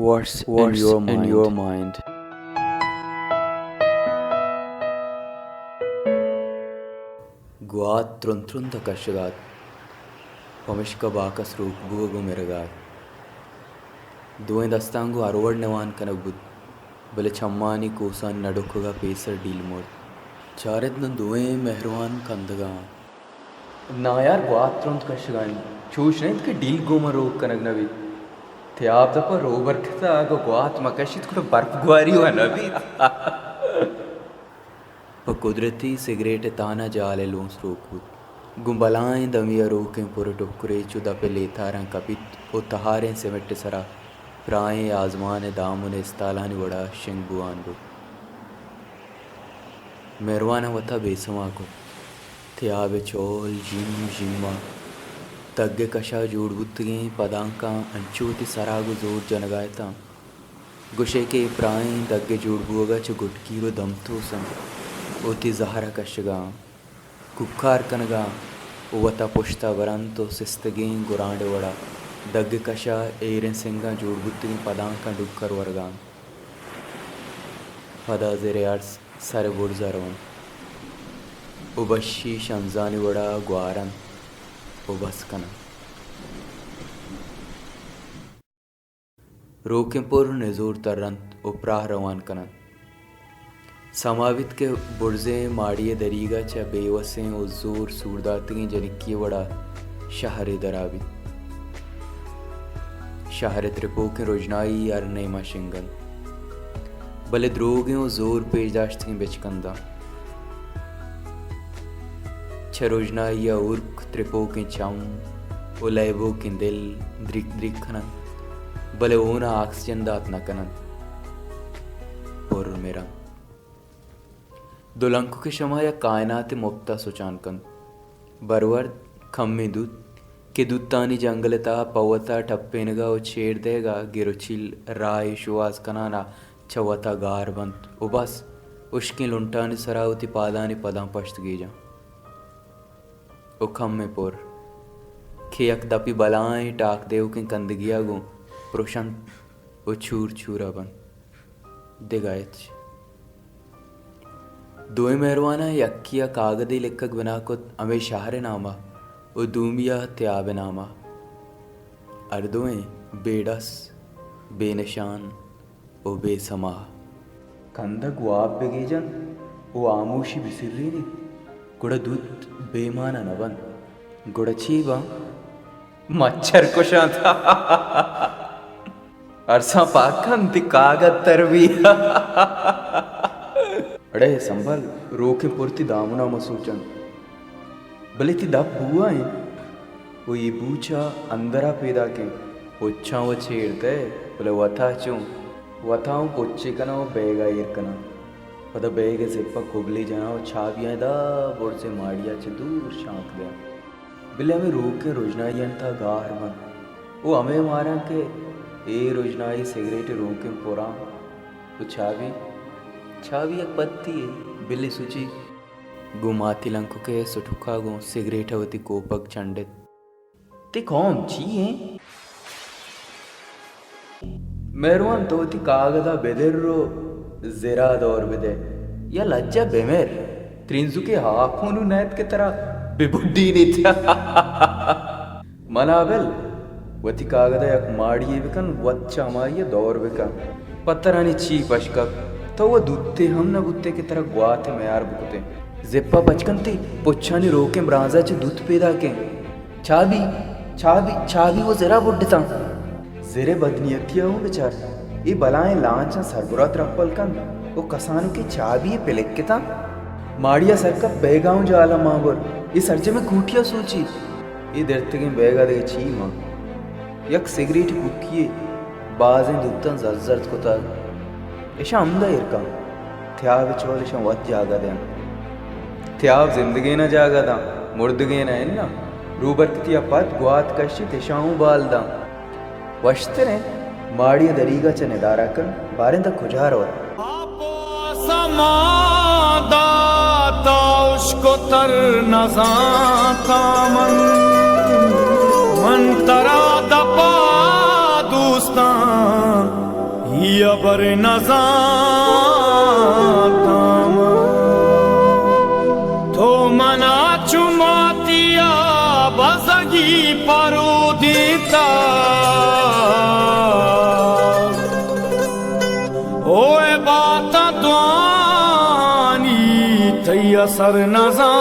What's in your mind? Guat truntrunta kashagat, pomishka bakas ruk buagu meragat. Doen dastangu arwad nevan kanabud, bale chammani kosan nadukuga pesar dilmod. Chared na doen mehrwan kandaga. ना यार गुआत ट्रुंत कशगानी चूश नहीं कि deal Goma रोग कनग नवी थे आप तो पर Rober कता आगो गुआत मकशित कुछ बर्फ गुआरी हुआ नवी पर कुदरती सिगरेट ताना जाले लोंस रोकूत गुंबलाएं दमिया रोकें पूरे टुकड़े चुदा पे लेता रंग कपित ओ तहारें सेमेट सरा प्राएं आजमाने दामुने इस्तालानी वड़ा शिंग बुआन बु मेरवाना वता बेसमा को ತ್ಯಾವೆ ಚೋಲ್ ಜಿಮ್ ಜಿಮ್ಮ ತಗ್ಗೆ ಕಷ ಜೋಡ್ಬುತ್ತಿಗೆ ಪದಾಂಕ ಅಂಚೂತಿ ಸರಾಗು ಜೋರ್ ಜನಗಾಯ್ತ ಗುಶೆಕೆ ಪ್ರಾಯಿ ದಗ್ಗೆ ಜೋಡ್ಬುವಗ ಚ ಗುಟ್ಕೀರು ದಮ್ತೋಸಂ ಓತಿ ಜಹರ ಕಷಗ ಕುಕ್ಕಾರ್ ಕನಗ ಓವತ ಪುಷ್ಟ ವರಂತೋ ಸಿಸ್ತಗೆ ಗುರಾಂಡೆ ವಡ ದಗ್ಗೆ ಕಷ ಏರೆನ್ ಸಿಂಗ ಜೋಡ್ಬುತ್ತಿಗೆ ಪದಾಂಕ ಡುಕ್ಕರ್ ವರ್ಗ ಪದ ಜೆರೆ ಆರ್ಸ್ ಸರೆ ಬುಡ್ಜಾರವನ್ उबशी शंजानी वड़ा ग्वारन उबस्कन रोकेंपुर निजूर तरंत उपराह रवान कनन समावित के बुर्जे माड़िए दरीगा च बेवसें उजूर सूरदातगी जनिकी वड़ा शहर दरावी शहर त्रिपो के रोजनाई अरनेमा शिंगन भले द्रोगे जोर पेशदाश्त की बेचकंदा रोजना या उर्क त्रिपो के चम उलैबो के दिल द्रिक द्रिक खनन भले ओना ऑक्सीजन दात न कनन पुर मेरा दुलंकु के शमा या कायनात मुक्ता सुचान कन बरवर खम्मे दूत के दूतानी जंगलता पवता टप्पेनगा ओ छेड़ देगा गिरुचिल राय शुवास कनाना चवता गार बंत उबस उश्की लुंटानी सरावती पादानी पदां पश्त गीजा उखम में पुर खेयक दपी बलाएं टाक देव के कंदगिया गो प्रोशंत ओ छूर छूरा बन दिगायच दोए मेहरवाना यक्किया कागदी लिखक बना को अमे शाहरे नामा ओ दूमिया त्याबे नामा अर्दोए बेडस बेनिशान ओ बेसमा कंदक वाप बेगेजन ओ आमोशी बिसिर्रीनी गुड़ दूध बेमाना नवन गुड़चीबा मच्छर को शांता अरसा पाकन कागज तरवी अड़े संभल रोके पुरती दामुना मसूचन भले ती दब बुआ है वो ये बूचा अंदरा पैदा के उच्छा वो छेड़ते बोले वथा चूं वथाऊं पुच्चे कना वो बेगा इरकना पता बेगे सिप्पा कुबली जाना और छावियाँ दा बोर्ड से माड़िया चे दूर शांत गया बिल्ले हमें रोक के रोजनाई था गार मन वो हमें मारा के ए रोजनाई सिगरेट रोक के पोरा तो छावी एक पत्ती है बिल्ली सूची गुमाती लंको के सुठुका गो सिगरेट होती कोपक चंडित ते कौन ची है मेहरवान तो ती कागदा बेदर्रो ज़रा दौर बिदे या लज्जा बेमेर त्रिंजु के हाखोनु नैत के तरह बिबुड्डी नित्या मनावेल वती कागदा यक माड़िए बिकन वच्चा मारिए दौर बिकन पत्तरानी ची पशकक तो वो दूते हम न बुत्ते की तरह ग्वाथे में यार बुकते जिप्पा बचकन थी पुच्छानी रोके ब्रांजा चे दूत पैदा के छाबी वो ज़रा बुड्ढता ज़रे बदनियतिया हूँ बेचार ये बलाएं लांचा सरबुरात रप्पल कन वो कसानु की चाबी पिलक के था माड़िया सर का बेगाऊं जाला मांगोर ये सरजे में कूटिया सोची ये दर्द के बेगा दे छी मां यक सिगरेट बुकिए बाजें दुत्तन जर्जर्द को ता ऐसा अमदा इरका थ्याव चोल ऐसा वत जागा दे थ्याव जिंदगी ना जागा दा मुर्दगे ना है ना रूबर कितिया पद गुआत कश्य तेशाऊं बाल दा वश्ते ने माड़िया दरीगा च निदारा कर बारें तक खुजार और समादाता उसको तर नजाता मन तरा दपा दूस्तां अबर नजाताम तो मना चुमातिया बसगी परुदिता ओए बात द्वानी थई असर नजा